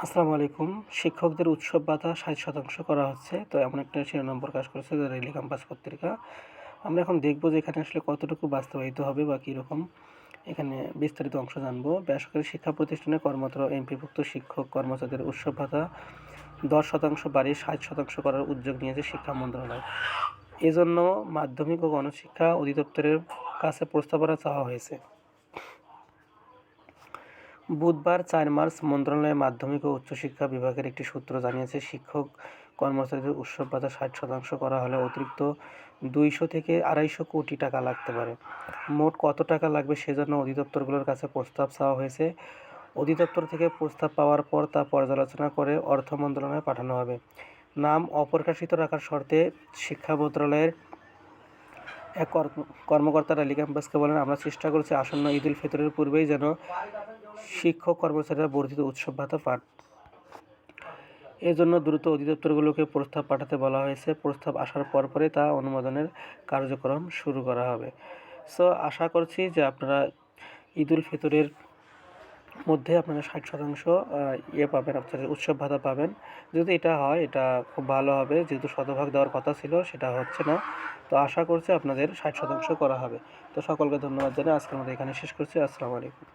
আসসালামু আলাইকুম। শিক্ষকদের উৎসব ভাতা ৬০% করা হচ্ছে। তো এমন একটা শিরোনাম প্রকাশ করেছে দ্য ডেইলি ক্যাম্পাস পত্রিকা। আমরা এখন দেখব যে এখানে আসলে কতটুকু বাস্তবায়িত হবে বা কীরকম। এখানে বিস্তারিত অংশ জানব। বেসরকারি শিক্ষা প্রতিষ্ঠানে কর্মরত এমপিভুক্ত শিক্ষক কর্মচারীদের উৎসব ভাতা ১০% বাড়িয়ে ৬০% করার উদ্যোগ নিয়েছে শিক্ষা মন্ত্রণালয়। এজন্য মাধ্যমিক ও গণশিক্ষা অধিদপ্তরের কাছে প্রস্তাবনা চাওয়া হয়েছে। বুধবার ৪ মার্চ মন্ত্রণালয়ের মাধ্যমিক ও উচ্চশিক্ষা বিভাগের একটি সূত্র জানিয়েছে, শিক্ষক কর্মচারীদের উৎসব ভাতা ৬০% করা হলে অতিরিক্ত ২০০ থেকে ২৫০ কোটি টাকা লাগতে পারে। মোট কত টাকা লাগবে সেজন্য অধিদপ্তরগুলোর কাছে প্রস্তাব চাওয়া হয়েছে। অধিদপ্তর থেকে প্রস্তাব পাওয়ার পর তা পর্যালোচনা করে অর্থ মন্ত্রণালয়ে পাঠানো হবে। নাম অপ্রকাশিত রাখার শর্তে শিক্ষা মন্ত্রণালয়ের এক কর্মকর্তা ডেইলি ক্যাম্পাসকে বলেন, আমরা চেষ্টা করছি আসন্ন ঈদুল ফিতরের পূর্বেই যেন শিক্ষক কর্মচারীরা বর্ধিত উৎসব ভাতা পান। এজন্য দ্রুত অধিদপ্তরগুলোকে প্রস্তাব পাঠাতে বলা হয়েছে। প্রস্তাব আসার পরপরই তা অনুমোদনের কার্যক্রম শুরু করা হবে। সো আশা করছি যে আপনারা ঈদুল ফিতরের মধ্যে আপনারা ৬০% পাবেন, আপনাদের উৎসব ভাতা পাবেন। যদি এটা হয় এটা খুব ভালো হবে, যেহেতু শতভাগ দেওয়ার কথা ছিল সেটা হচ্ছে না। তো আশা করছি আপনাদের ৬০% করা হবে। তো সকলকে ধন্যবাদ জানিয়ে আজকের মতো এখানে শেষ করছি। আসসালামু আলাইকুম।